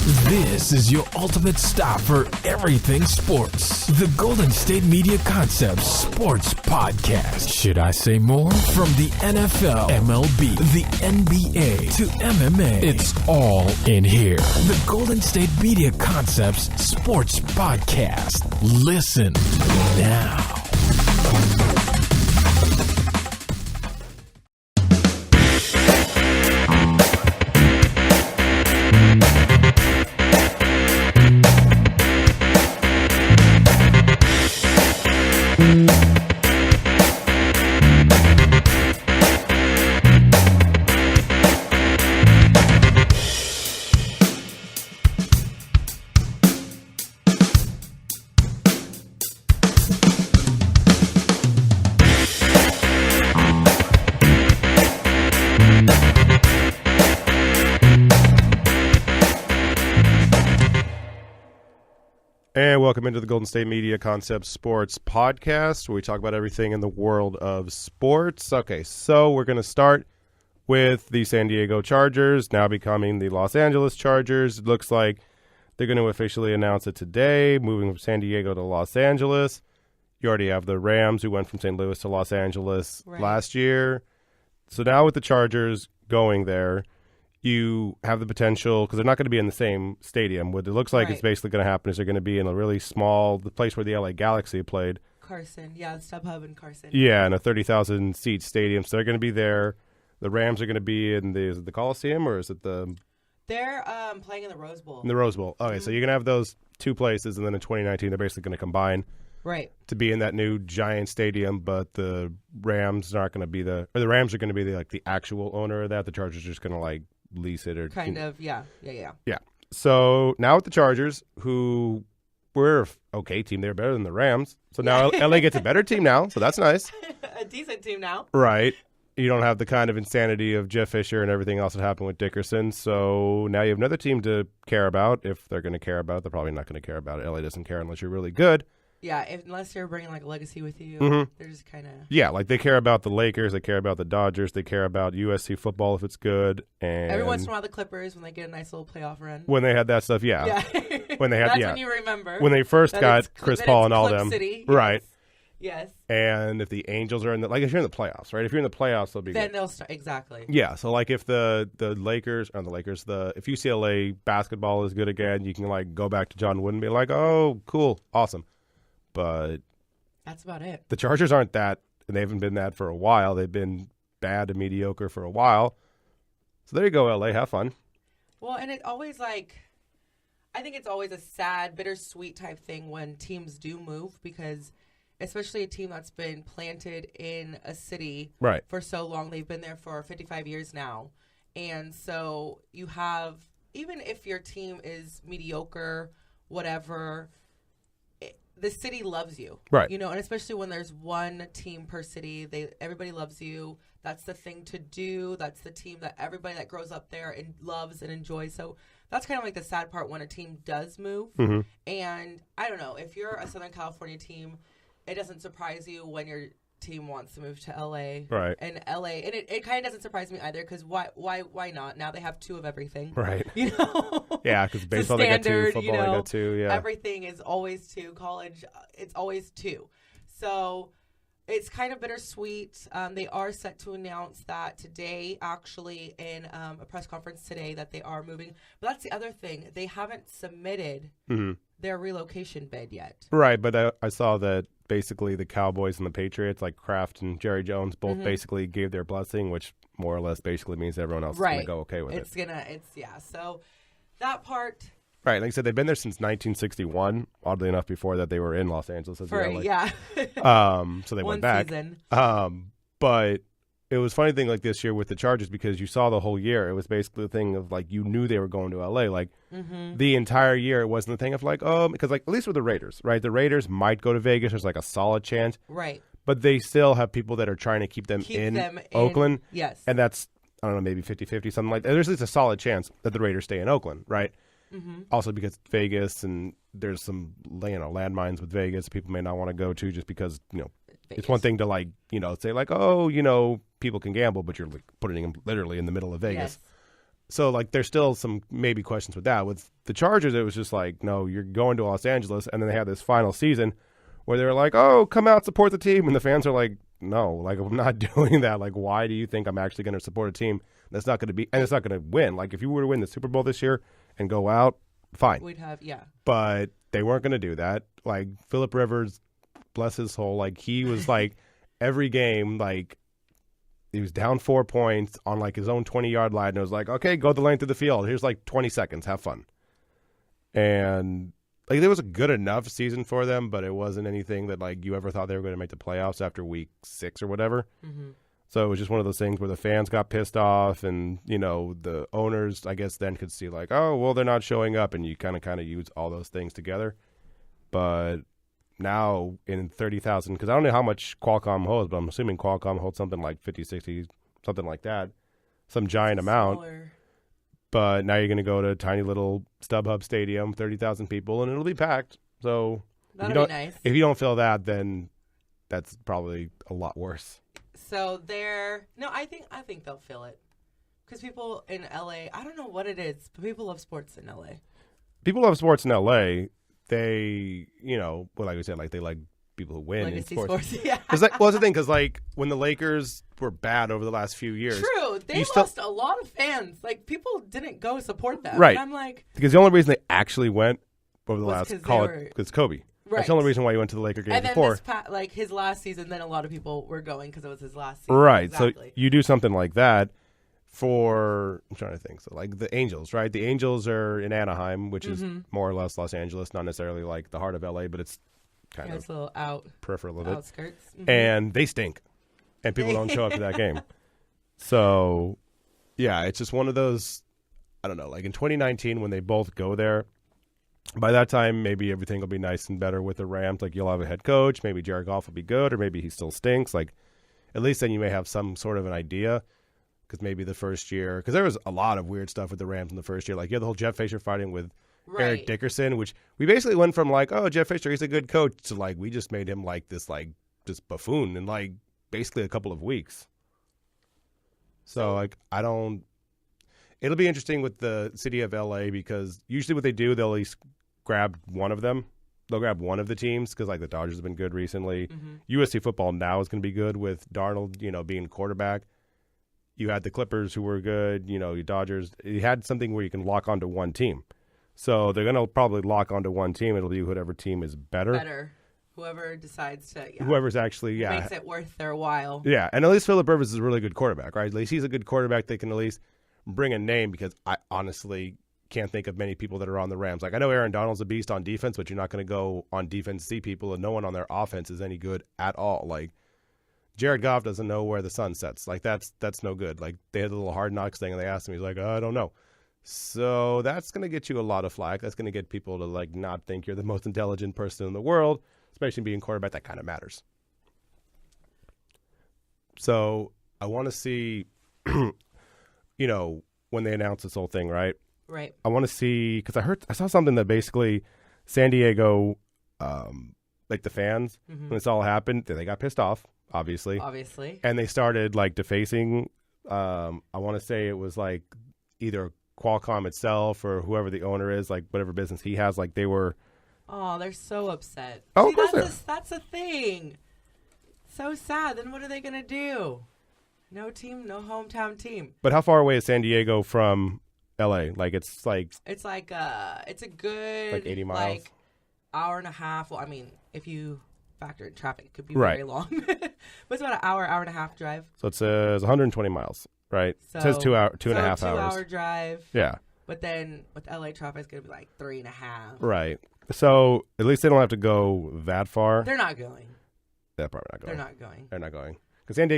This is your ultimate stop for everything sports. The Golden State Media Concepts Sports Podcast. Should I say more? From the NFL, MLB, the NBA to MMA, it's all in here. The Golden State Media Concepts Sports Podcast. Listen now. And welcome into the Golden State Media Concepts Sports Podcast, where we talk about everything in the world of sports. Okay, so we're going to start with the San Diego Chargers, now becoming the Los Angeles Chargers. It looks like they're going to officially announce it today, moving from San Diego to Los Angeles. You already have the Rams, who went from St. Louis to Los Angeles last year. So now with the Chargers going there, you have the potential, because they're not going to be in the same stadium. What it looks like is basically going to happen is they're going to be in a really small, the place where the LA Galaxy played. Carson, yeah, StubHub in Carson. Yeah, in a 30,000-seat stadium. So they're going to be there. The Rams are going to be in is it the Coliseum, or is it the... They're playing in the Rose Bowl. In the Rose Bowl. Okay, so you're going to have those two places, and then in 2019 they're basically going to combine to be in that new giant stadium, but the Rams aren't going to be the Rams are going to be the actual owner of that. The Chargers are just going to lease it or Yeah. So now with the Chargers, who were an okay team, they're better than the Rams. So now LA gets a better team now, so that's nice. A decent team now. Right. You don't have the kind of insanity of Jeff Fisher and everything else that happened with Dickerson. So now you have another team to care about. If they're going to care about it, they're probably not going to care about it. LA doesn't care unless you're really good. Yeah, unless you're bringing a legacy with you, they're just kind of... Yeah, they care about the Lakers, they care about the Dodgers, they care about USC football if it's good. And every once in a while, the Clippers, when they get a nice little playoff run. When they had that stuff, yeah. When they had, That's when you remember. When they first got Chris Paul and all Clip them. City. Right. Yes. And if the Angels are in if you're in the playoffs, right? If you're in the playoffs, they'll be then good. They'll start, exactly. Yeah, so if the Lakers, if UCLA basketball is good again, you can go back to John Wooden and be like, oh, cool, awesome. But... that's about it. The Chargers aren't that, and they haven't been that for a while. They've been bad and mediocre for a while. So there you go, LA. Have fun. Well, and it always I think it's always a sad, bittersweet type thing when teams do move, because especially a team that's been planted in a city for so long. They've been there for 55 years now. And so you have, even if your team is mediocre, whatever, the city loves you, right? And especially when there's one team per city, everybody loves you. That's the thing to do. That's the team that everybody that grows up there and loves and enjoys. So that's kind of the sad part when a team does move. Mm-hmm. And I don't know, if you're a Southern California team, it doesn't surprise you when your team wants to move to LA, right? And LA, and it kind of doesn't surprise me either, because why not? Now they have two of everything, right? Yeah, because baseball they got two, football they got two, yeah. Everything is always two. College, it's always two. So it's kind of bittersweet. They are set to announce that today, actually, in a press conference today, that they are moving. But that's the other thing; they haven't submitted their relocation bid yet. Right, but I saw that basically the Cowboys and the Patriots, Kraft and Jerry Jones, both basically gave their blessing, which more or less basically means everyone else is going to go okay with it. So that part... Right, like I said, they've been there since 1961. Oddly enough, before that, they were in Los Angeles. So they went back. Season. But it was a funny thing this year with the Chargers, because you saw the whole year. It was basically the thing of you knew they were going to LA. The entire year, it wasn't the thing of because at least with the Raiders, right? The Raiders might go to Vegas. There's a solid chance. Right. But they still have people that are trying to keep them in Oakland. Yes. And that's, I don't know, maybe 50-50, something like that. There's at least a solid chance that the Raiders stay in Oakland, right? Mm-hmm. Also because Vegas, and there's some landmines with Vegas people may not want to go to, just because Vegas. It's one thing to say oh people can gamble, but you're putting them literally in the middle of Vegas. So, like, there's still some maybe questions with that. With the Chargers, it was just like, no, you're going to Los Angeles. And then they had this final season where they were like, oh, come out, support the team. And the fans are like, no, like, I'm not doing that. Like, why do you think I'm actually going to support a team that's not going to be – and it's not going to win? Like, if you were to win the Super Bowl this year and go out, fine. We'd have – yeah. But they weren't going to do that. Like, Phillip Rivers, bless his soul, like, he was like every game, like – he was down 4 points on, like, his own 20-yard line. And it was like, okay, go the length of the field. Here's, like, 20 seconds. Have fun. And, like, there was a good enough season for them, but it wasn't anything that, like, you ever thought they were going to make the playoffs after week 6 or whatever. Mm-hmm. So it was just one of those things where the fans got pissed off and, you know, the owners, I guess, then could see, like, oh, well, they're not showing up. And you kind of use all those things together. But now in 30,000, because I don't know how much Qualcomm holds, but I'm assuming Qualcomm holds something like 50, 60, something like that, some giant amount. But now you're going to go to tiny little StubHub Stadium, 30,000 people, and it'll be packed. So that'll be nice. If you don't feel that, then that's probably a lot worse. So I think they'll feel it, because people in LA, I don't know what it is, but people love sports in LA. People love sports in LA. They, you know, well, like we said, like they like people who win in sports. Yeah. Well, that's the thing, because like when the Lakers were bad over the last few years, true, they lost a lot of fans. Like, people didn't go support them. Right. And I'm like, because the only reason they actually went over the last because Kobe. Right. That's the only reason why you went to the Laker game before. And then his last season, then a lot of people were going because it was his last season. Right. Exactly. So you do something like that. I'm trying to think. So, like, the Angels, right? The Angels are in Anaheim, which is more or less Los Angeles, not necessarily like the heart of LA, but it's kind of it's a little peripheral of it. Outskirts. Mm-hmm. And they stink, and people don't show up to that game. So, yeah, it's just one of those. I don't know. Like in 2019, when they both go there, by that time maybe everything will be nice and better with the Rams. Like, you'll have a head coach. Maybe Jared Goff will be good, or maybe he still stinks. Like, at least then you may have some sort of an idea. Because maybe the first year, because there was a lot of weird stuff with the Rams in the first year. Like, you had the whole Jeff Fisher fighting with Eric Dickerson, which we basically went from like, oh, Jeff Fisher, he's a good coach, to like, we just made him like this buffoon in like basically a couple of weeks. So like, it'll be interesting with the city of LA, because usually what they do, they'll at least grab one of them. They'll grab one of the teams, because like the Dodgers have been good recently. Mm-hmm. USC football now is going to be good with Darnold, you know, being quarterback. You had the Clippers who were good, you know, your Dodgers. You had something where you can lock onto one team. So they're going to probably lock onto one team. It'll be whoever team is better. Whoever decides to, Whoever's actually, makes it worth their while. Yeah, and at least Phillip Rivers is a really good quarterback, right? At least he's a good quarterback that can at least bring a name, because I honestly can't think of many people that are on the Rams. Like, I know Aaron Donald's a beast on defense, but you're not going to go on defense, see people, and no one on their offense is any good at all. Like, Jared Goff doesn't know where the sun sets. Like, that's no good. Like, they had a little Hard Knocks thing, and they asked him. He's like, I don't know. So that's going to get you a lot of flack. That's going to get people to, like, not think you're the most intelligent person in the world, especially being quarterback. That kind of matters. So I want to see, you know, when they announce this whole thing, right? Right. I want to see, because I saw something that basically San Diego, like the fans, when this all happened, they got pissed off. Obviously. And they started, like, defacing. I want to say it was, like, either Qualcomm itself or whoever the owner is, like, whatever business he has. Like, they were. Oh, they're so upset. Oh, of course that's a thing. So sad. Then what are they going to do? No team, no hometown team. But how far away is San Diego from L.A.? Like, it's a good, like 80 miles? Like, hour and a half. Well, I mean, if you factor in traffic, it could be very long. But it's about an hour and a half drive. So it says 120 miles, right? So, it says 2 and a half hours. 2 hour drive. Yeah. But then with LA traffic, it's going to be like 3.5. Right. So at least they don't have to go that far. They're not going. They're probably not going. They're not going. Because San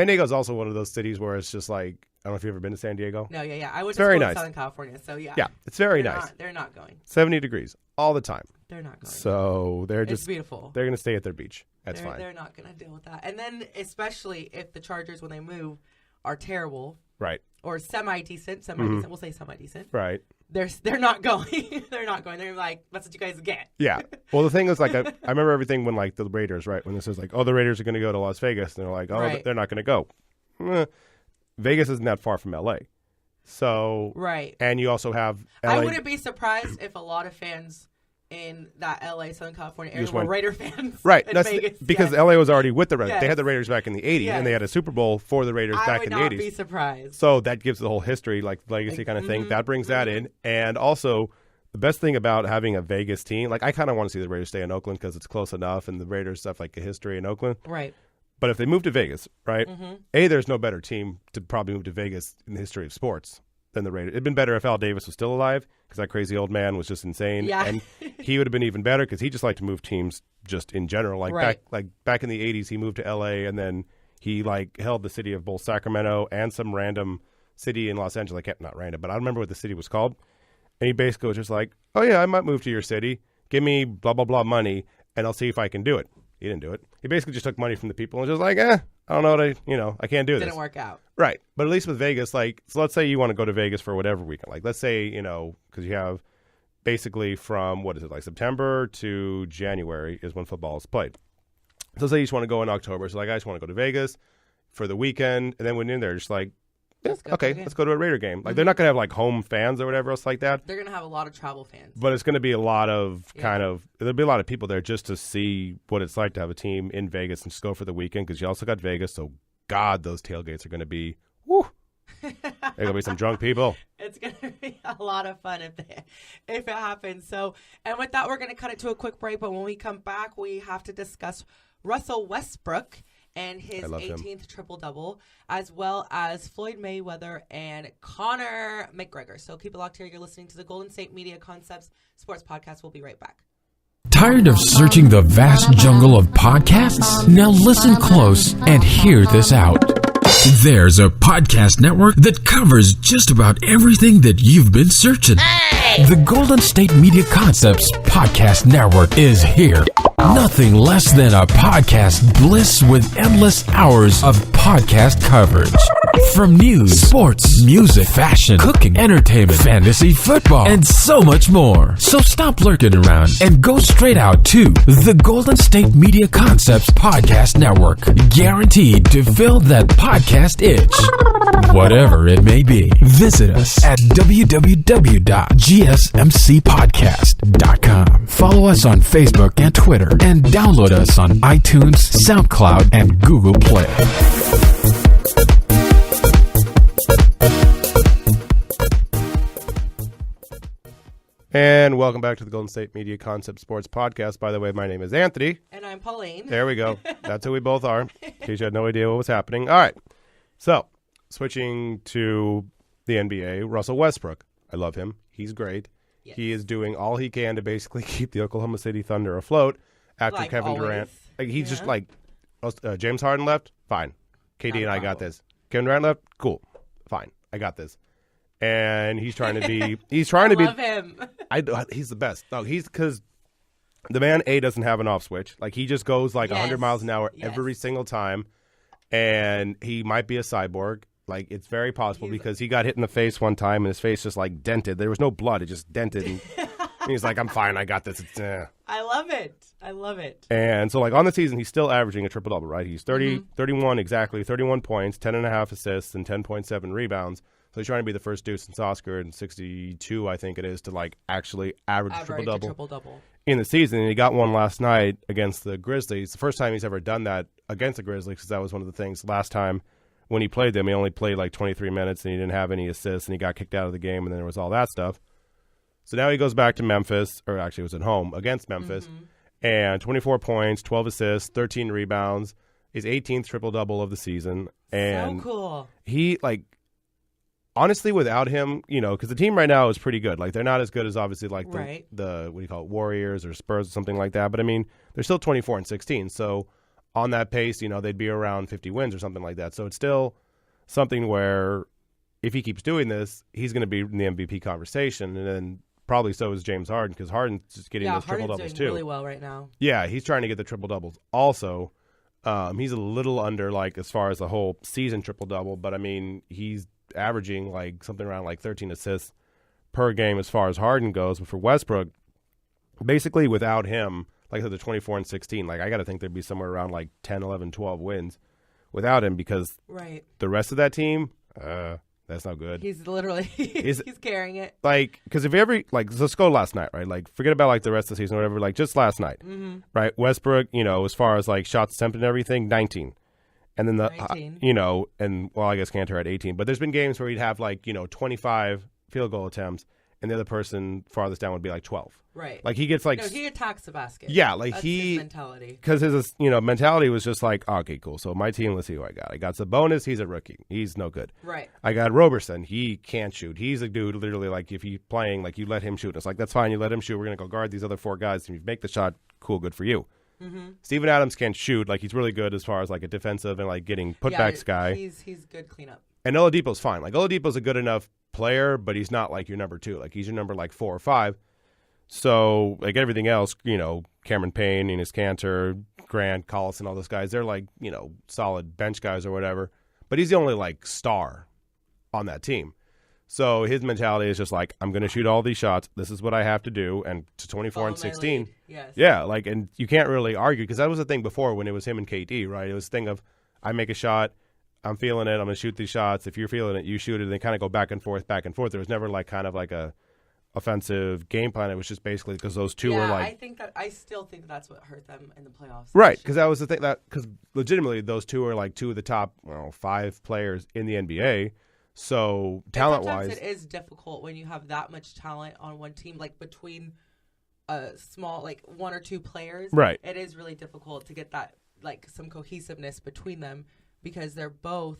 Diego's also one of those cities where it's just like, I don't know if you've ever been to San Diego. No, yeah. I went to school in Southern California, so yeah. Yeah, it's very nice. They're not going. 70 degrees all the time. They're not going. So it's beautiful. They're going to stay at their beach. That's fine. They're not going to deal with that. And then especially if the Chargers, when they move, are terrible. Right. Or semi-decent. We'll say semi-decent. Right. They're not going. They're not going. They're like, that's what you guys get. Yeah. Well, the thing is, like, I remember everything when, like, the Raiders, right? When this is like, oh, the Raiders are going to go to Las Vegas. And they're like, oh, they're not going to go. Vegas isn't that far from L.A. So right, and you also have LA. I wouldn't be surprised if a lot of fans in that LA, Southern California area were Raider fans. Right. That's Vegas. because yes. LA was already with the Raiders. Yes. They had the Raiders back in the 80s, yes. and they had a Super Bowl for the Raiders back in the 80s. I would not be surprised. So that gives the whole history, like legacy kind of thing. That brings that in. And also, the best thing about having a Vegas team, like I kind of want to see the Raiders stay in Oakland because it's close enough, and the Raiders have like a history in Oakland. Right. But if they move to Vegas, right, there's no better team to probably move to Vegas in the history of sports than the Raiders. It'd been better if Al Davis was still alive because that crazy old man was just insane. Yeah. And he would have been even better because he just liked to move teams just in general. Like back in the 80s, he moved to L.A. and then he like held the city of both Sacramento and some random city in Los Angeles. Not random, but I don't remember what the city was called. And he basically was just like, oh, yeah, I might move to your city. Give me blah, blah, blah money, and I'll see if I can do it. He didn't do it. He basically just took money from the people and was just like, I don't know what I can't do this. Didn't work out. Right. But at least with Vegas, like, so let's say you want to go to Vegas for whatever weekend. Like, let's say, because you have basically from, September to January is when football is played. So say you just want to go in October. So, like, I just want to go to Vegas for the weekend. And then when you're in there, just like, let's go to a Raider game. Like, they're not going to have, like, home fans or whatever else like that. They're going to have a lot of travel fans. But it's going to be a lot of there'll be a lot of people there just to see what it's like to have a team in Vegas and just go for the weekend because you also got Vegas. So, God, those tailgates are going to be, woo. There's going to be some drunk people. It's going to be a lot of fun if it happens. So, and with that, we're going to cut it to a quick break. But when we come back, we have to discuss Russell Westbrook and his 18th triple-double, as well as Floyd Mayweather and Conor McGregor. So keep it locked here. You're listening to the Golden State Media Concepts Sports Podcast. We'll be right back. Tired of searching the vast jungle of podcasts? Now listen close and hear this out. There's a podcast network that covers just about everything that you've been searching. The Golden State Media Concepts Podcast Network is here. Nothing less than a podcast bliss with endless hours of podcast coverage. From news, sports, music, fashion, cooking, entertainment, fantasy, football, and so much more. So stop lurking around and go straight out to the Golden State Media Concepts Podcast Network. Guaranteed to fill that podcast itch. Whatever it may be. Visit us at www.gsmcpodcast.com. Follow us on Facebook and Twitter, and download us on iTunes, SoundCloud, and Google Play. And welcome back to the Golden State Media Concept Sports Podcast. By the way, my name is Anthony. And I'm Pauline. There we go. That's who we both are, in case you had no idea what was happening. All right. So, switching to the NBA, Russell Westbrook. I love him. He's great. Yes. He is doing all he can to basically keep the Oklahoma City Thunder afloat after like Kevin always. Durant. He's just like, James Harden left? Fine. KD and I got this. Kevin Durant left? Cool. Fine. I got this. And he's trying to be. He's trying to be. Love him. He's the best. No, he's because the man doesn't have an off switch. Like he just goes like 100 miles an hour every single time, and he might be a cyborg. Like it's very possible because he got hit in the face one time and his face just like dented. There was no blood; it just dented. And he's like, "I'm fine. I got this." I love it. I love it. And so, like on the season, he's still averaging a triple double. Right? He's 31 exactly, 31 points, 10.5 assists, and 10.7 rebounds. So he's trying to be the first dude since Oscar in 62, I think it is, to like actually average a triple-double in the season. And he got one last night against the Grizzlies. The first time he's ever done that against the Grizzlies because that was one of the things last time when he played them. He only played like 23 minutes and he didn't have any assists and he got kicked out of the game and then there was all that stuff. So now he goes back to Memphis, or actually it was at home against Memphis, and 24 points, 12 assists, 13 rebounds, his 18th triple-double of the season. And so cool. He like... Honestly, without him, because the team right now is pretty good. Like, they're not as good as obviously like the what do you call it, Warriors or Spurs or something like that. But I mean, they're still 24-16. So on that pace, they'd be around 50 wins or something like that. So it's still something where if he keeps doing this, he's going to be in the MVP conversation, and then probably so is James Harden because Harden's just getting those triple doubles too. Really well right now. Yeah, he's trying to get the triple doubles. Also, he's a little under like as far as the whole season triple double, but I mean he's averaging like something around like 13 assists per game as far as Harden goes. But for Westbrook, basically without him, like I said, the 24-16, like I got to think there'd be somewhere around like 10, 11, 12 wins without him because the rest of that team, That's not good. He's literally he's carrying it. Like, because if you ever, like, let's go last night, right? Like, forget about, like, the rest of the season or whatever. Like, just last night, right? Westbrook, as far as, like, shots attempted and everything, 19. And then and, well, I guess Cantor had 18. But there's been games where he'd have, like, 25 field goal attempts, and the other person farthest down would be, like, 12. Right. Like, he gets, like... No, he attacks the basket. Yeah, like, That's his mentality. Because his, mentality was just like, okay, cool. So my team, let's see who I got. I got Sabonis. He's a rookie. He's no good. Right. I got Roberson. He can't shoot. He's a dude, literally, like, if he's playing, like, you let him shoot. It's like, that's fine. You let him shoot. We're going to go guard these other 4 guys. If you make the shot, cool, good for you. Mm-hmm. Steven Adams can't shoot. Like, he's really good as far as, like, a defensive and, like, getting putbacks guy. He's good cleanup. And Oladipo's fine. Like, Oladipo's a good enough player, but he's not, like, your number 2. Like, he's your number, like, 4 or 5. So, like, everything else, Cameron Payne, Enes Kanter, Grant, Collison, all those guys, they're, like, solid bench guys or whatever. But he's the only, like, star on that team. So his mentality is just like, I'm going to shoot all these shots. This is what I have to do. And to 24 and 16. Yes. Yeah, like, and you can't really argue because that was the thing before when it was him and KD, right? It was the thing of, I make a shot, I'm feeling it, I'm going to shoot these shots. If you're feeling it, you shoot it. And they kind of go back and forth, back and forth. There was never, like, kind of like a offensive game plan. It was just basically because those two were like... I still think that's what hurt them in the playoffs. Right, because that was the thing, because legitimately those two are like 2 of the top 5 players in the NBA. So talent-wise... Sometimes it is difficult when you have that much talent on one team, like between a small, like 1 or 2 players. Right. It is really difficult to get that, like, some cohesiveness between them because they're both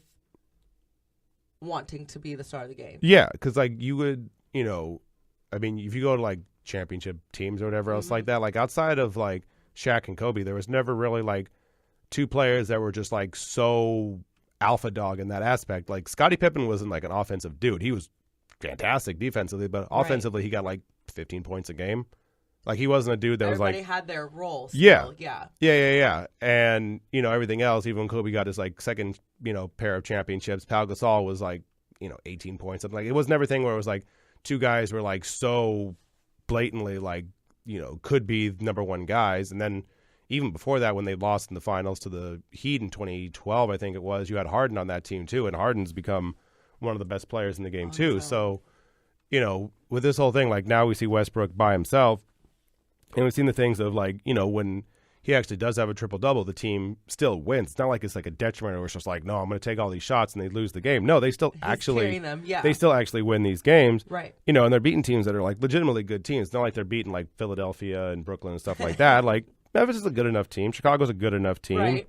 wanting to be the star of the game. Yeah, because, like, you would, I mean, if you go to, like, championship teams or whatever else like that, like, outside of, like, Shaq and Kobe, there was never really, like, 2 players that were just, like, so alpha dog in that aspect. Like, Scottie Pippen wasn't, like, an offensive dude. He was fantastic defensively, but offensively he got, like, 15 points a game. Like, he wasn't a dude that was, like... Everybody had their role still. Yeah. Yeah. And, everything else, even when Kobe got his, like, second, pair of championships, Pau Gasol was, like, 18 points. Something like, it wasn't everything where it was, like, 2 guys were, like, so blatantly, like, could be number 1 guys. And then even before that, when they lost in the finals to the Heat in 2012, I think it was, you had Harden on that team, too. And Harden's become one of the best players in the game, too. So, with this whole thing, like, now we see Westbrook by himself. And we've seen the things of, like, when he actually does have a triple-double, the team still wins. It's not like it's like a detriment where it's just like, no, I'm going to take all these shots and they lose the game. No, they still they still actually win these games. Right. And they're beating teams that are, like, legitimately good teams. It's not like they're beating, like, Philadelphia and Brooklyn and stuff like that. Like, Memphis is a good enough team. Chicago's a good enough team. Right.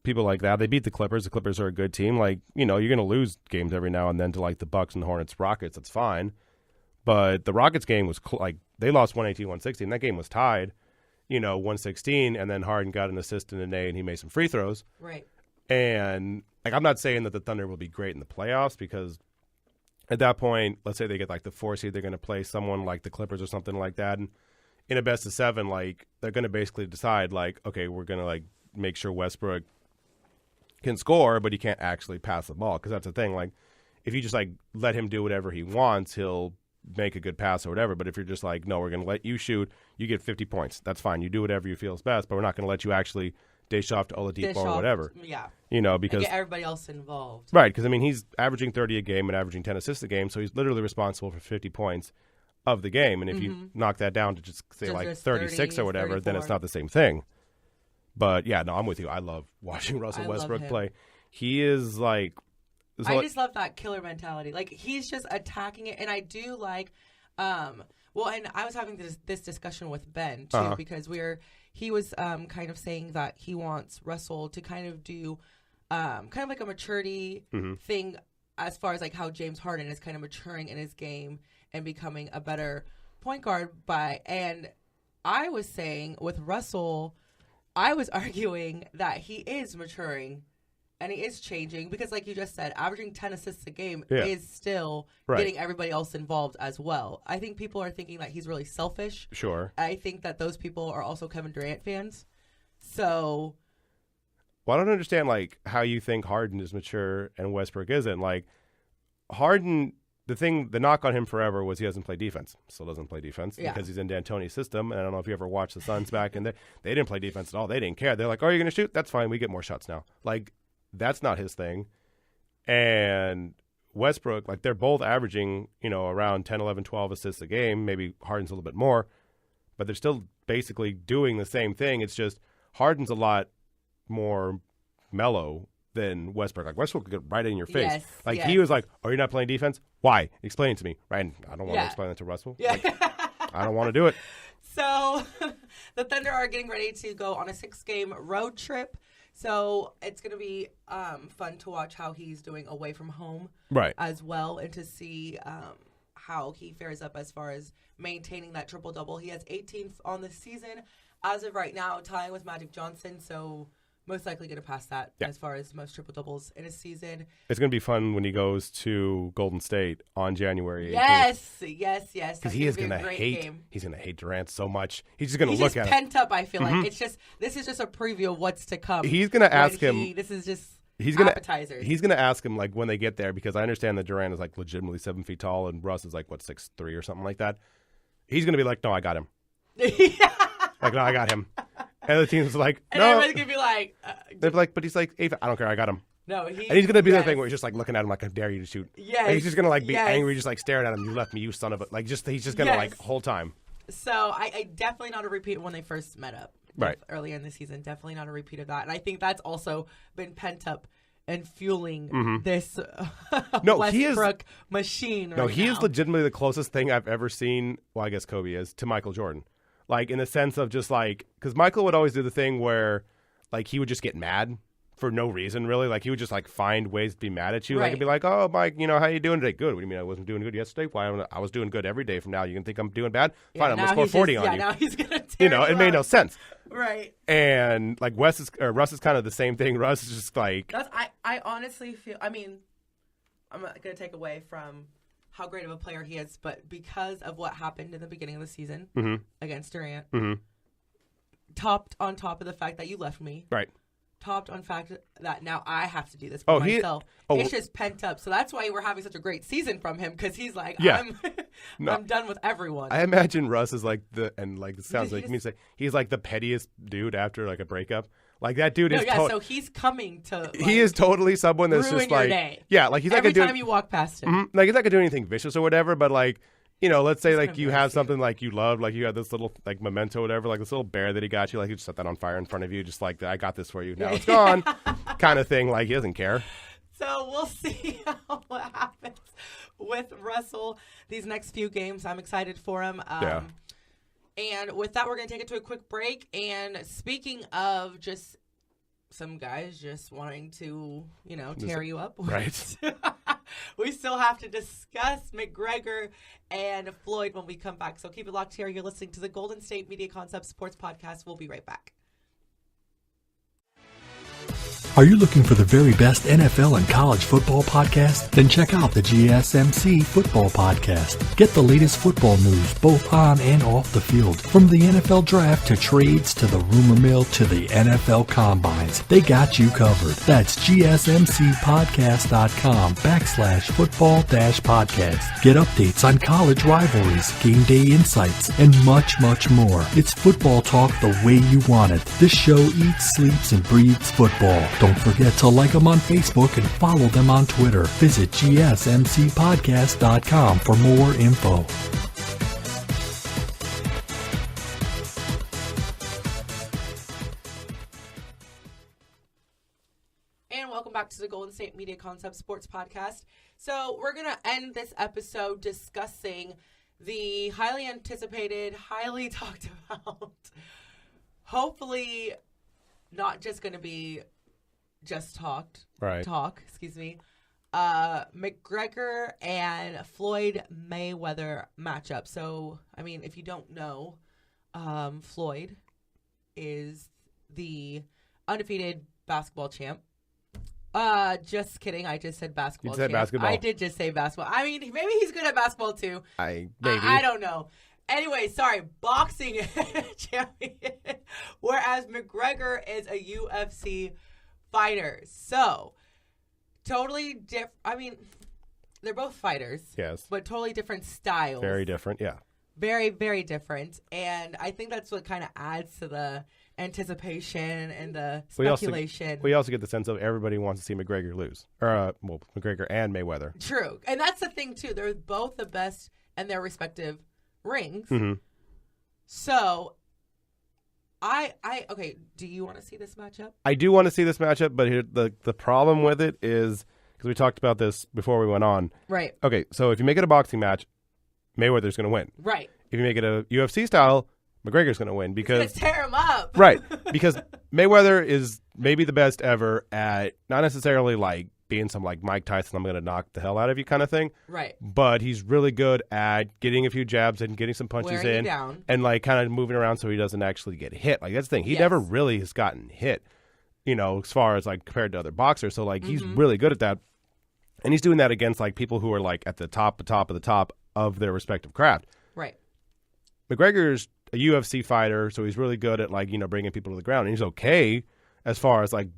People like that. They beat the Clippers. The Clippers are a good team. Like, you're going to lose games every now and then to, like, the Bucks and Hornets, Rockets. That's fine. But the Rockets game was, like, they lost 118-116. And that game was tied, 116. And then Harden got an assist in an A, and he made some free throws. Right. And, like, I'm not saying that the Thunder will be great in the playoffs because at that point, let's say they get, like, the 4 seed, they're going to play someone like the Clippers or something like that. And in a best of 7, like, they're going to basically decide, like, okay, we're going to, like, make sure Westbrook can score, but he can't actually pass the ball. Because that's the thing. Like, if you just, like, let him do whatever he wants, he'll make a good pass or whatever. But if you're just like, no, we're going to let you shoot, you get 50 points. That's fine. You do whatever you feel is best, but we're not going to let you actually dish off to Oladipo or whatever. Yeah. Because and get everybody else involved. Right. Because, I mean, he's averaging 30 a game and averaging 10 assists a game, so he's literally responsible for 50 points of the game. And if you knock that down to just say like 36 or whatever, 34. Then it's not the same thing. But, yeah, no, I'm with you. I love watching Russell Westbrook play. He is like... I just love that killer mentality. Like, he's just attacking it. And I do like... well, and I was having this discussion with Ben, too, because he was kind of saying that he wants Russell to kind of do kind of like a maturity thing as far as like how James Harden is kind of maturing in his game and becoming a better point guard. And I was saying with Russell, I was arguing that he is maturing and he is changing because, like you just said, averaging 10 assists a game is still getting everybody else involved as well. I think people are thinking that he's really selfish. Sure. I think that those people are also Kevin Durant fans. So... Well, I don't understand, like, how you think Harden is mature and Westbrook isn't. Like, Harden, the knock on him forever was he doesn't play defense. Still doesn't play defense because he's in D'Antoni's system. And I don't know if you ever watched the Suns back in there. They didn't play defense at all. They didn't care. They're like, oh, you're going to shoot? That's fine. We get more shots now. Like, that's not his thing. And Westbrook, like they're both averaging, around 10, 11, 12 assists a game. Maybe Harden's a little bit more, but they're still basically doing the same thing. It's just Harden's a lot more mellow than Westbrook. Like Westbrook could get right in your face. Yes, he was like, "Oh, you're not playing defense? Why? Explain it to me." Right? And I don't want to explain that to Russell. Yeah. Like, I don't want to do it. So the Thunder are getting ready to go on a 6-game road trip. So it's going to be fun to watch how he's doing away from home as well, and to see how he fares up as far as maintaining that triple-double. He has 18 on the season as of right now, tying with Magic Johnson. So most likely going to pass that as far as most triple-doubles in a season. It's going to be fun when he goes to Golden State on January 18th. Yes. Because he is going to hate. He's going to hate Durant so much. He's just going to look at it. He's pent up. I feel like this is just a preview of what's to come. He's going to ask him. This is just appetizers. He's going to ask him like when they get there, because I understand that Durant is like legitimately 7 feet tall and Russ is like 6'3" or something like that. He's going to be like, "No, I got him." Like, "No, I got him." And the team's like, "No." And everybody's going to be like... They're like, "But he's like, I don't care, I got him." No, and he's going to be that thing where he's just like looking at him like, "I dare you to shoot." Yes. Like, he's just going to like be angry, just like staring at him. "You left me, you son of a..." Like, he's just going to like whole time. So I definitely not a repeat when they first met up. Earlier in the season. Definitely not a repeat of that. And I think that's also been pent up and fueling this Westbrook machine right now. He is legitimately the closest thing I've ever seen, well, I guess Kobe is, to Michael Jordan. Like, in the sense of just like, because Michael would always do the thing where, like, he would just get mad for no reason, really. Like, he would just, like, find ways to be mad at you. Like, he'd be like, "Oh, Mike, how you doing today?" "Good." "What do you mean I wasn't doing good yesterday?" "Why? I was doing good every day from now. You can think I'm doing bad?" "Fine, I'm going to score 40 on you." Now he's going to tear you it made no sense. Right. And, like, Russ is kind of the same thing. Russ is just like... I honestly feel... I mean, I'm not going to take away from how great of a player he is, but because of what happened in the beginning of the season against Durant, topped on top of the fact that you left me. Right. Topped on fact that now I have to do this for myself. It's just pent up. So that's why we're having such a great season from him, because he's like, I'm done with everyone. I imagine Russ is like it sounds like me say he's like the pettiest dude after like a breakup. Like that dude is. So he's coming to. Like, he is totally someone that's just like. Day. Yeah, like he's every not gonna do. time you walk past him. Like he's not gonna do anything vicious or whatever, but like. Let's say like you have something like you love, like you have this little like memento, or whatever, like this little bear that he got you, like he just set that on fire in front of you, just like I got this for you. Now it's gone, kind of thing. Like he doesn't care. So we'll see what happens with Russell these next few games. I'm excited for him. And with that, we're gonna take it to a quick break. And speaking of just some guys just wanting to, tear you up, right? We still have to discuss McGregor and Floyd when we come back. So keep it locked here. You're listening to the Golden State Media Concepts Sports Podcast. We'll be right back. Are you looking for the very best NFL and college football podcast? Then check out the GSMC Football Podcast. Get the latest football news both on and off the field. From the NFL Draft to trades to the rumor mill to the NFL Combines, they got you covered. That's GSMCpodcast.com/football-podcast. Get updates on college rivalries, game day insights, and much, much more. It's football talk the way you want it. This show eats, sleeps, and breathes football. Don't forget to like them on Facebook and follow them on Twitter. Visit GSMCpodcast.com for more info. And welcome back to the Golden State Media Concepts Sports Podcast. So we're going to end this episode discussing the highly anticipated, highly talked about, hopefully not just going to be just talk, McGregor and Floyd Mayweather matchup. So, I mean, if you don't know, Floyd is the undefeated basketball champ. Just kidding. I just said basketball. You said basketball. I did just say basketball. I mean, maybe he's good at basketball too. Maybe. I don't know. Anyway, sorry, boxing champion, whereas McGregor is a UFC fighter. So, totally different. I mean, they're both fighters. Yes. But totally different styles. Very different, yeah. Very, very different. And I think that's what kind of adds to the anticipation and the speculation. We also get the sense of everybody wants to see McGregor lose. Or, McGregor and Mayweather. True. And that's the thing, too. They're both the best in their respective rings. Mm-hmm. So, okay, do you want to see this matchup? I do want to see this matchup, but here, the problem with it is, because we talked about this before we went on. Right. Okay, so if you make it a boxing match, Mayweather's going to win. Right. If you make it a UFC style, McGregor's going to win because it's gonna tear him up. Right, because Mayweather is maybe the best ever at not necessarily like being some like Mike Tyson, I'm going to knock the hell out of you kind of thing. Right. But he's really good at getting a few jabs and getting some punches wearing in down. And like kind of moving around so he doesn't actually get hit. Like that's the thing. He never really has gotten hit, as far as like compared to other boxers. So like he's really good at that. And he's doing that against like people who are like at the top of their respective craft. Right. McGregor's a UFC fighter, so he's really good at like, bringing people to the ground. And he's okay as far as like,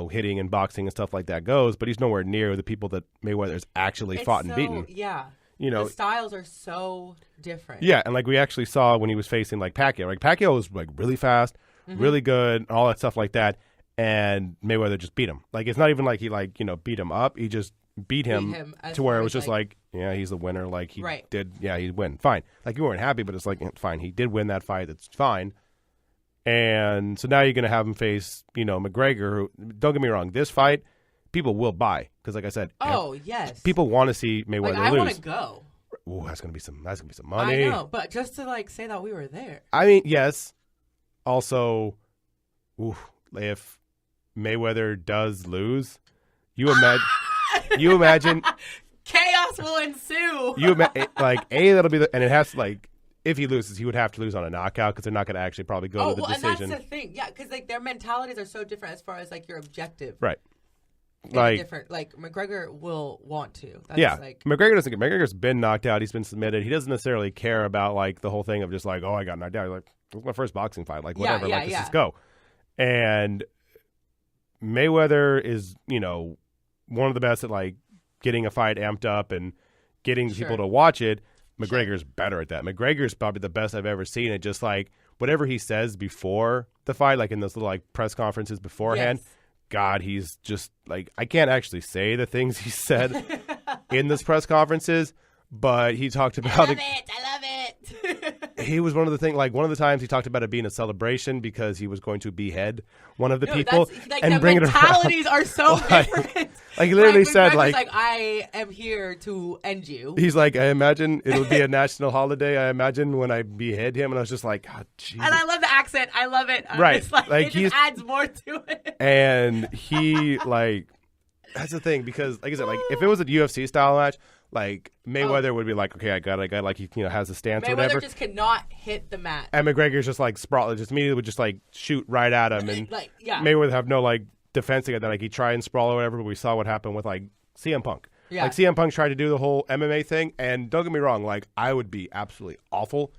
hitting and boxing and stuff like that goes, but he's nowhere near the people that Mayweather's actually fought and beaten. Yeah. The styles are so different. Yeah, and like we actually saw when he was facing like Pacquiao. Like Pacquiao was like really fast, really good, all that stuff like that, and Mayweather just beat him. Like it's not even like he like, beat him up. He just beat him to where it was just like, yeah, he's the winner. Like he did, yeah, he win. Fine. Like you weren't happy, but it's like, fine. He did win that fight. It's fine. And so now you're going to have him face, McGregor. Who, don't get me wrong, this fight, people will buy because, like I said, yes, people want to see Mayweather lose. I want to go. Ooh, that's gonna be some money. I know, but just to like say that we were there. I mean, yes. Also, if Mayweather does lose, you imagine chaos will ensue. That'll be and it has to like. If he loses, he would have to lose on a knockout because they're not going to actually probably go to the decision. And that's the thing, yeah, because like their mentalities are so different as far as like your objective, right? Like different. Like McGregor will want to. That's McGregor doesn't. McGregor's been knocked out. He's been submitted. He doesn't necessarily care about like the whole thing of just like, I got knocked out. He's like, it was my first boxing fight. Like whatever. Let's just go. And Mayweather is one of the best at like getting a fight amped up and getting people to watch it. McGregor's better at that. McGregor's probably the best I've ever seen it. Just like whatever he says before the fight, like in those little like press conferences beforehand, God, he's just like, I can't actually say the things he said in those press conferences, but he talked about I love it. He was one of the times he talked about it being a celebration because he was going to behead one of the people and bring it around. The mentalities are so different. Like he literally said, like I am here to end you. He's like, I imagine it'll be a national holiday. I imagine when I behead him, and I was just like, God, Jesus. And I love the accent. I love it. Right, it's like it just adds more to it. And he like, that's the thing because, like I said, like if it was a UFC style match. Like Mayweather would be like, okay, I got it. Like he, has a stance or whatever. Mayweather just cannot hit the mat. And McGregor's just like sprawl, just immediately would just like shoot right at him, and Mayweather would have no like defense against that. Like he tried and sprawl or whatever, but we saw what happened with like CM Punk. Yeah. Like CM Punk tried to do the whole MMA thing, and don't get me wrong, like I would be absolutely awful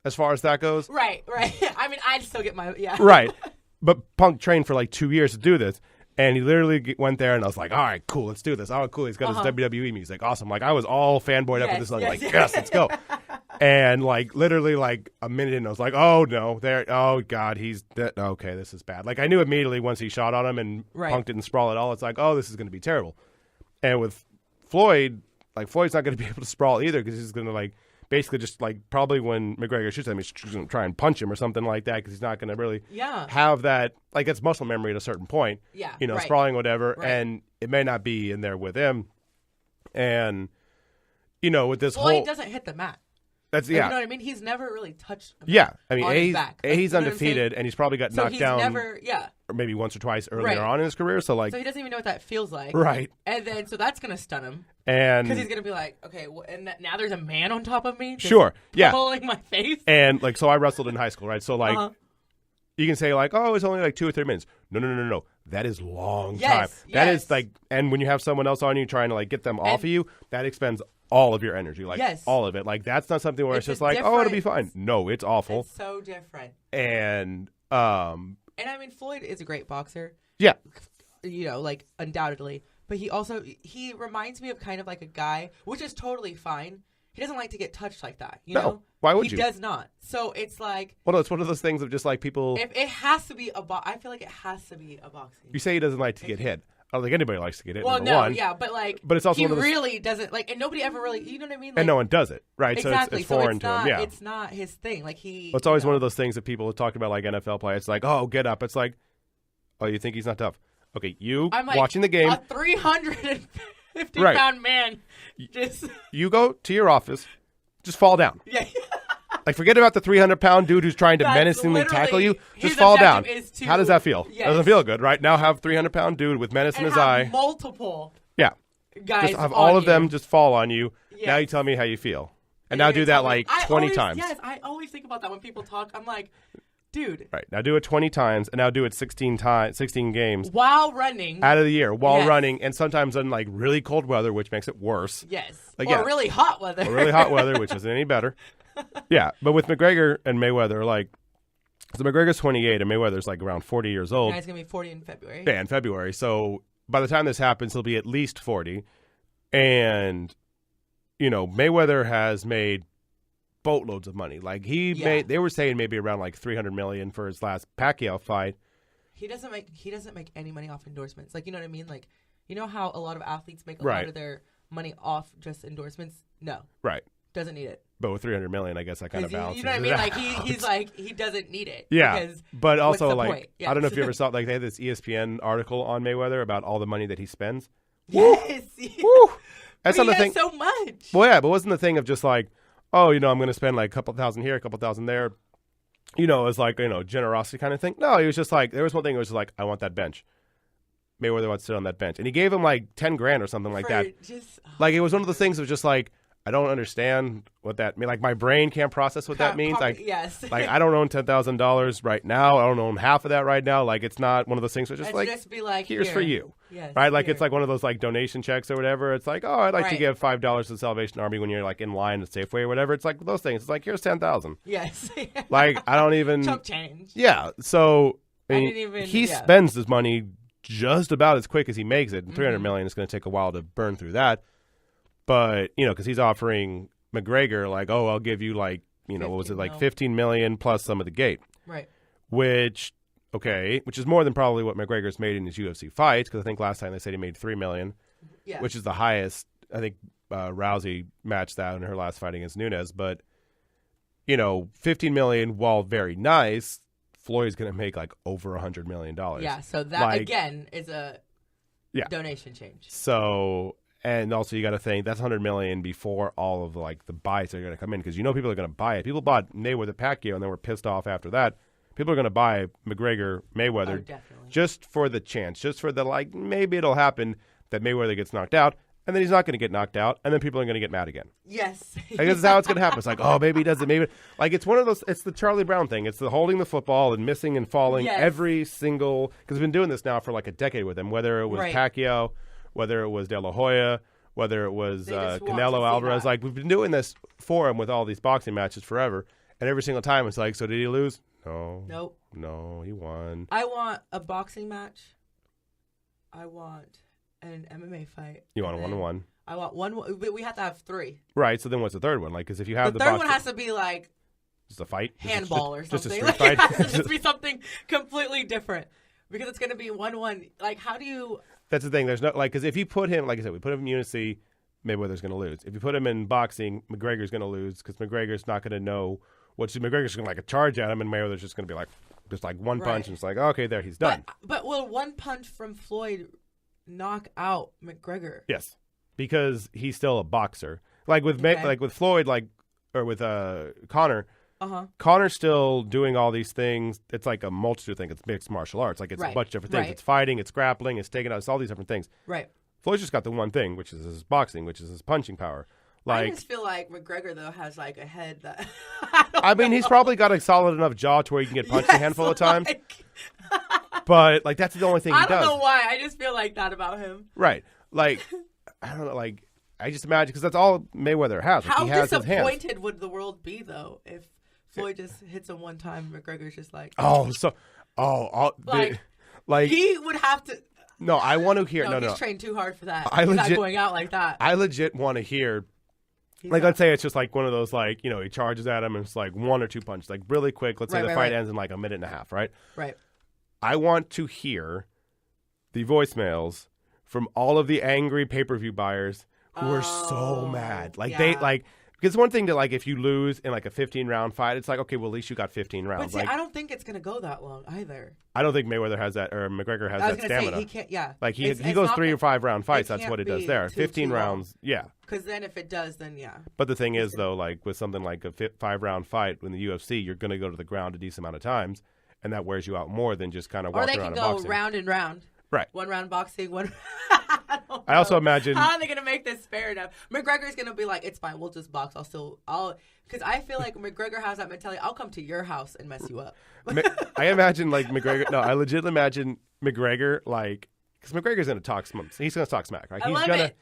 as far as that goes. Right. I mean, I'd still get my Right, but Punk trained for like 2 years to do this. And he literally went there, and I was like, all right, cool, let's do this. Oh, cool, he's got his WWE music. Awesome. Like, I was all fanboyed up with this. Like, yes, let's go. And, like, literally, like, a minute in, I was like, oh, no. Oh, God, okay, this is bad. Like, I knew immediately once he shot on him and Punk didn't sprawl at all. It's like, oh, this is going to be terrible. And with Floyd, like, Floyd's not going to be able to sprawl either because he's going to, like, basically just like probably when McGregor shoots at him, he's going to try and punch him or something like that because he's not going to really have that. Like it's muscle memory at a certain point. Yeah, sprawling, whatever. Right. And it may not be in there with him. And, with this Floyd doesn't hit the mat. That's You know what I mean? He's never really touched a mat. Yeah. I mean, his back. He's undefeated and he's probably got knocked down. Never, or maybe once or twice earlier on in his career. So he doesn't even know what that feels like. Right. And then, so that's going to stun him. And because he's going to be like, okay, and now there's a man on top of me. Pulling my face. And like, so I wrestled in high school, right? So like, you can say like, oh, it's only like 2 or 3 minutes. No. That is long time. That is like, and when you have someone else on you trying to like get them off of you, that expends all of your energy, like all of it. Like that's not something where it's just like, oh, it'll be fine. No, it's awful. It's so different. And I mean, Floyd is a great boxer. Yeah. Like undoubtedly. But he reminds me of kind of like a guy, which is totally fine. he doesn't like to get touched like that. You know, why would you? He does not. So it's like, well, no, it's one of those things of just like people. If it has to be I feel like it has to be a boxing. You say he doesn't like to get hit. I don't think anybody likes to get hit. Well, number one. Yeah, but like, but it's also he one of those, really doesn't like, and nobody ever really, you know what I mean? Like, and no one does it, right? Exactly. So it's foreign to him. Yeah, it's not his thing. Like Well, it's always one of those things that people have talked about, like NFL players. It's like, oh, get up. It's like, oh, you think he's not tough? Okay, I'm like, watching the game, a 350-pound man, just you go to your office, just fall down. Yeah. Like, forget about the 300-pound dude who's trying to menacingly tackle you. Just fall down. How does that feel? Yes. Doesn't feel good, right? Now have 300-pound dude with menace in his eye. Multiple. Yeah. Guys, just have all of you. them just fall on you. Yes. Now you tell me how you feel, and now do that like 20 times. Yes, I always think about that when people talk. I'm like, dude. Right, now do it 20 times, and now do it 16 games while running out of the year while running, and sometimes in like really cold weather, which makes it worse. Yes, like, or really hot weather. Or really hot weather, which isn't any better. Yeah, but with McGregor and Mayweather, like, so McGregor's 28 and Mayweather's like around 40 years old. Yeah, he's gonna be 40 in February. Yeah, in February. So by the time this happens, he'll be at least 40, and you know Mayweather has made boatloads of money. Like they were saying maybe around like $300 million for his last Pacquiao fight. He doesn't make any money off endorsements. Like, you know what I mean? Like, you know how a lot of athletes make a lot of their money off just endorsements? No. Right. Doesn't need it. But with $300 million, I guess that kind of balances. You know what I mean? Like he's like, he doesn't need it. Yeah. But also, like, yeah. I don't know if you ever saw, like, they had this ESPN article on Mayweather about all the money that he spends. Yes. Woo! That's not the thing. So much. Well, yeah, but wasn't the thing of just like, oh, you know, I'm going to spend like a couple thousand here, a couple thousand there, you know, as like, you know, generosity kind of thing. No, he was just like, there was one thing. It was like, I want that bench. Mayweather wants to sit on that bench, and he gave him like 10 grand or something like that. Like, it was one of the things of just like, I don't understand what that means. Like, my brain can't process what that means. Like, yes. Like, I don't own $10,000 right now. I don't own half of that right now. Like, it's not one of those things where just be like, here's for you. Yes, right? Like, it's like one of those like donation checks or whatever. It's like, oh, I'd like to give $5 to the Salvation Army when you're like in line at Safeway or whatever. It's like those things. It's like, here's 10,000. Yes. Like, I don't even chunk change. Yeah. So he spends his money just about as quick as he makes it. And $300 million is going to take a while to burn through that. But, you know, because he's offering McGregor, like, oh, I'll give you like, you know, what was it, like $15 million plus some of the gate. Right. Which is more than probably what McGregor's made in his UFC fights, because I think last time they said he made $3 million, which is the highest. I think Rousey matched that in her last fight against Nunes. But, you know, $15 million, while very nice, Floyd's going to make like over $100 million. Yeah, so that, again, is a donation change. So... And also, you got to think that's $100 million before all of like the buys that are going to come in, because you know people are going to buy it. People bought Mayweather Pacquiao and then were pissed off after that. People are going to buy McGregor Mayweather just for the chance, just for the like maybe it'll happen that Mayweather gets knocked out, and then he's not going to get knocked out, and then people are going to get mad again. Yes, like, this is how it's going to happen. It's like, oh, maybe he does it. Maybe like it's one of those. It's the Charlie Brown thing. It's the holding the football and missing and falling every single. Because we've been doing this now for like a decade with him. Whether it was Pacquiao, whether it was De La Hoya, whether it was Canelo Alvarez. Like, we've been doing this for him with all these boxing matches forever. And every single time it's like, so did he lose? No. Nope. No, he won. I want a boxing match. I want an MMA fight. You want a 1-on-1? I want one. But we have to have 3. Right. So then what's the third one? Like, because if you have the third one has to be like just a fight, handball or something. Just a street fight. It has to be something completely different, because it's going to be 1-1. Like, how do you? That's the thing. There's no like, because if you put him, like I said, we put him in UFC, Mayweather's going to lose. If you put him in boxing, McGregor's going to lose, because McGregor's not going to know McGregor's going to like a charge at him, and Mayweather's just going to be like, just like one punch, and it's like, okay, there, he's done. But will one punch from Floyd knock out McGregor? Yes, because he's still a boxer. Like with with Floyd, or with Conor. Conor's still doing all these things. It's like a multitude thing. It's mixed martial arts. Like, it's a bunch of different things. It's fighting, it's grappling, it's taking out, it's all these different things. Right. Floyd's just got the one thing, which is his boxing, which is his punching power. Like, I just feel like McGregor, though, has like a head that I mean, he's probably got a solid enough jaw to where he can get punched a handful of times. But like, that's the only thing he does. I don't know why. I just feel like that about him. Right. Like, I don't know. Like, I just imagine, because that's all Mayweather has. Like, how he has disappointed his hands. Would the world be, though, if Floyd just hits him one time, McGregor's just like, like he would have to. No, I want to hear. No, he's trained too hard for that. He's not going out like that. I legit want to hear Like, let's say it's just like one of those, like, you know, he charges at him and it's like 1 or 2 punches, like really quick. Let's say the fight ends in like a minute and a half, right? Right. I want to hear the voicemails from all of the angry pay-per-view buyers who are so mad. Like, they, like, because one thing to, like, if you lose in like a 15-round fight, it's like, okay, well, at least you got 15 rounds. But see, like, I don't think it's going to go that long either. I don't think Mayweather has that, or McGregor has that stamina. Say, he can't, yeah. Like, he goes 3 or 5 round fights. That's what it does there. 15 rounds, yeah. Because then if it does, then yeah. But the thing is, though, like with something like a 5-round fight in the UFC, you're going to go to the ground a decent amount of times, and that wears you out more than just kind of walking around and boxing. Or they can go round and round. Right. 1 round boxing, 1 I also imagine. How are they going to make this fair enough? McGregor's going to be like, it's fine, we'll just box. Because I feel like McGregor has that mentality. I'll come to your house and mess you up. I imagine like McGregor. No, I legitimately imagine McGregor like, because McGregor's going to talk smack. He's going to talk smack, right? He's going to,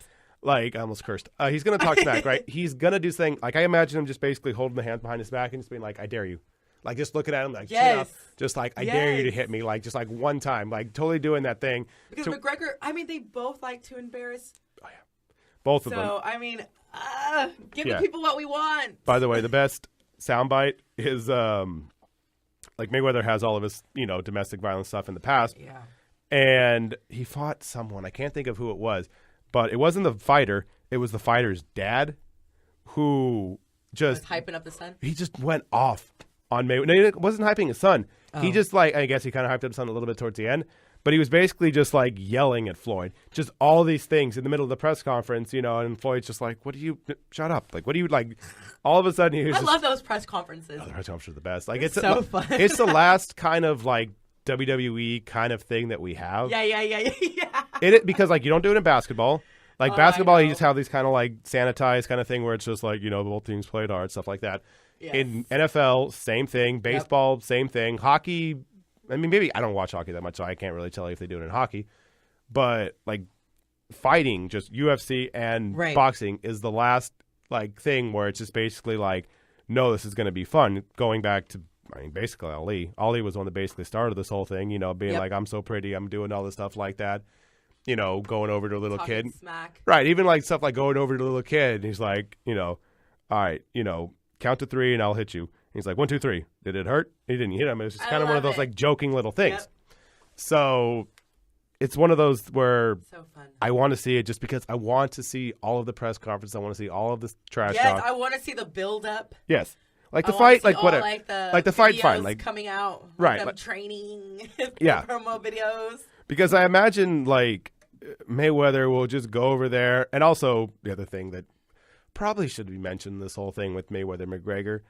like, I almost cursed. He's going to talk smack, right? He's going to do things like, I imagine him just basically holding the hands behind his back and just being like, I dare you. Like, just looking at him, like, chin up, just like, I dare you to hit me, like, just like one time, like, totally doing that thing. Because McGregor, I mean, they both like to embarrass. Oh, yeah. Both of them. So, I mean, giving people what we want. By the way, the best soundbite is, like, Mayweather has all of his, you know, domestic violence stuff in the past. Yeah. And he fought someone. I can't think of who it was. But it wasn't the fighter. It was the fighter's dad who just. Was hyping up the son? He just went off on Mayweather. No, he wasn't hyping his son. Oh. He just, like, I guess he kind of hyped up his son a little bit towards the end. But he was basically just, like, yelling at Floyd. Just all these things in the middle of the press conference, you know, and Floyd's just like, what do you – shut up. Like, what do you – like, all of a sudden he was I love those press conferences. Oh, the press conferences are the best. Like, it's so fun. It's the last kind of, like, WWE kind of thing that we have. Yeah. Because, like, you don't do it in basketball. Like, basketball, you just have these kind of, like, sanitized kind of thing where it's just, like, you know, both teams played hard, stuff like that. Yes. In NFL, same thing. Baseball, same thing. Hockey, I mean, maybe I don't watch hockey that much, so I can't really tell you if they do it in hockey. But, like, fighting, just UFC and boxing is the last, like, thing where it's just basically like, no, this is going to be fun. Going back to, I mean, basically Ali. Ali was the one that basically started this whole thing, you know, being like, I'm so pretty, I'm doing all this stuff like that. You know, going over to a little talking kid. Smack. Right, even, like, stuff like going over to a little kid. And he's like, you know, all right, you know, count to 3 and I'll hit you. He's like, 1, 2, 3. Did it hurt? He didn't hit him. It was just kind of one of those like joking little things. Yep. So it's one of those where I want to see it just because I want to see all of the press conferences. I want to see all of this trash talk. Yes, I want to see the build up. Yes. Like the fight, like whatever. Like the fight, fine. Like coming out. Right. Them training. Promo videos. Because I imagine like Mayweather will just go over there. And also the other thing that probably should be mentioned, this whole thing with Mayweather and McGregor,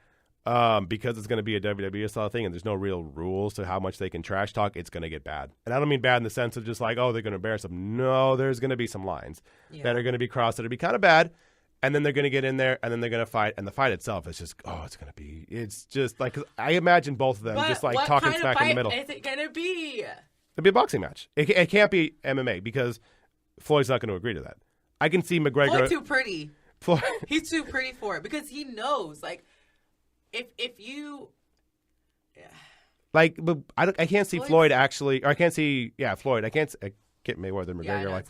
because it's going to be a WWE style thing and there's no real rules to how much they can trash talk, it's going to get bad. And I don't mean bad in the sense of just like, oh, they're going to embarrass them. No, there's going to be some lines that are going to be crossed that are be kind of bad. And then they're going to get in there and then they're going to fight. And the fight itself is just, it's just like, 'cause I imagine both of them just like talking smack in the middle. What kind of fight is it going to be? It'll be a boxing match. It can't be MMA because Floyd's not going to agree to that. I can see McGregor. Floyd's too pretty. He's too pretty for it because he knows, like, if you, like, but I can't see Floyd actually, or I can't see, Floyd. I can't get Mayweather and McGregor.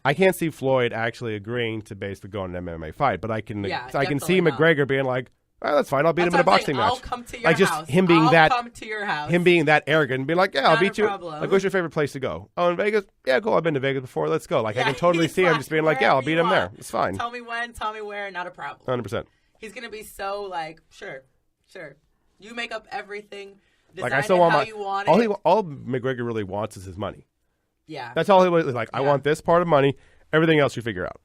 I can't see Floyd actually agreeing to basically go on an MMA fight, but I can see McGregor being like, oh, that's fine. I'll beat him in a boxing match. I'll come to your house. Him being come to your house. Him being that arrogant and being like, I'll beat you. Problem. Like, what's your favorite place to go? Oh, in Vegas? Yeah, cool. I've been to Vegas before. Let's go. Like, I can totally see him just being like, I'll beat him there. It's fine. Tell me when, tell me where, not a problem. 100%. He's going to be so like, sure. You make up everything. Like, I still want how you want it. All McGregor really wants is his money. Yeah. That's all he was like. I want this part of money. Everything else you figure out.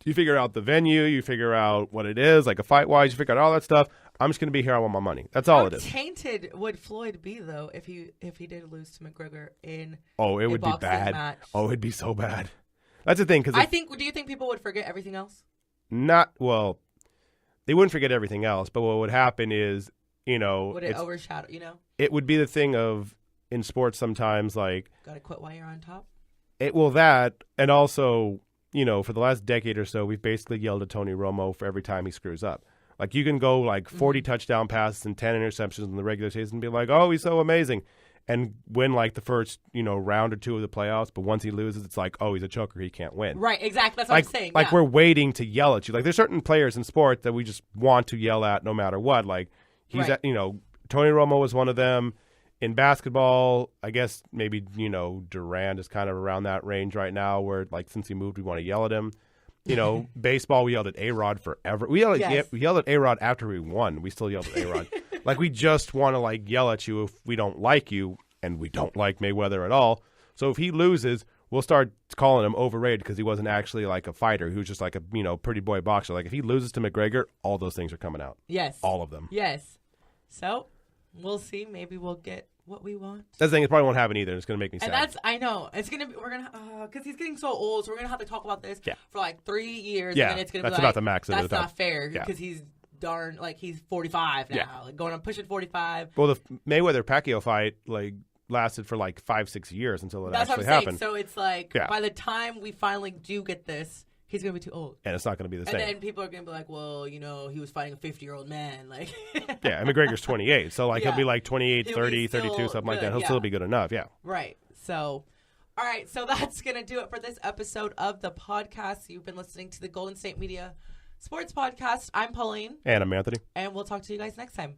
You figure out the venue. You figure out what it is, like a fight-wise. You figure out all that stuff. I'm just going to be here. I want my money. That's all it is. How tainted would Floyd be, though, if he did lose to McGregor in it would be bad. Match? Oh, it'd be so bad. That's the thing. Do you think people would forget everything else? They wouldn't forget everything else, but what would happen is, would it overshadow, It would be the thing of, in sports sometimes, like, gotta quit while you're on top. That, and also, for the last decade or so, we've basically yelled at Tony Romo for every time he screws up. Like, you can go like 40 touchdown passes and 10 interceptions in the regular season and be like, oh, he's so amazing. and win like the first, round or two of the playoffs. But once he loses, it's like, oh, he's a choker. He can't win. Right, exactly. That's what I'm saying. Like we're waiting to yell at you. Like there's certain players in sport that we just want to yell at no matter what. Like he's at, Tony Romo was one of them. In basketball, I guess maybe, Durant is kind of around that range right now where like since he moved, we want to yell at him. Baseball, we yelled at A-Rod forever. We yelled at A-Rod after we won. We still yelled at A-Rod. Like, we just want to, like, yell at you if we don't like you, and we don't like Mayweather at all. So if he loses, we'll start calling him overrated because he wasn't actually, like, a fighter. He was just, like, a, pretty boy boxer. Like, if he loses to McGregor, all those things are coming out. Yes. All of them. Yes. So, we'll see. Maybe we'll get what we want. That's the thing. It probably won't happen either. It's going to make me sad. And I know. It's going to be, because he's getting so old, so we're going to have to talk about this for, like, 3 years. Yeah, and then it's going to be that's like, about the max. That's not fair because he's he's 45 now, like going on pushing 45. Well, the Mayweather-Pacquiao fight lasted for 5-6 years until it actually happened. So it's like by the time we finally do get this, he's gonna be too old, and it's not gonna be the same. And then people are gonna be like, well, he was fighting a 50-year-old man, like. Yeah, and McGregor's 28, so he'll be like 28, 30, 32, something like that. He'll still be good enough. Yeah. Right. So. All right, so that's going to do it for this episode of the podcast. You've been listening to the Golden State Media Sports Podcast. I'm Pauline. And I'm Anthony. And we'll talk to you guys next time.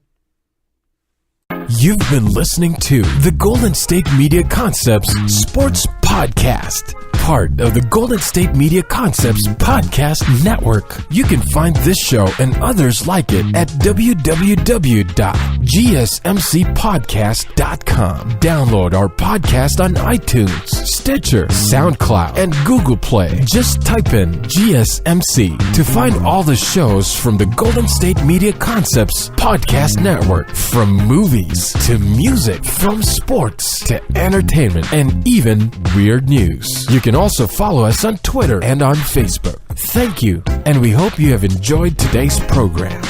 You've been listening to the Golden State Media Concepts Sports Podcast, part of the Golden State Media Concepts Podcast Network. You can find this show and others like it at www.gsmcpodcast.com. Download our podcast on iTunes, Stitcher, SoundCloud, and Google Play. Just type in GSMC to find all the shows from the Golden State Media Concepts Podcast Network, from movies to music, from sports to entertainment, and even weird news. You can also follow us on Twitter and on Facebook. Thank you, and we hope you have enjoyed today's program.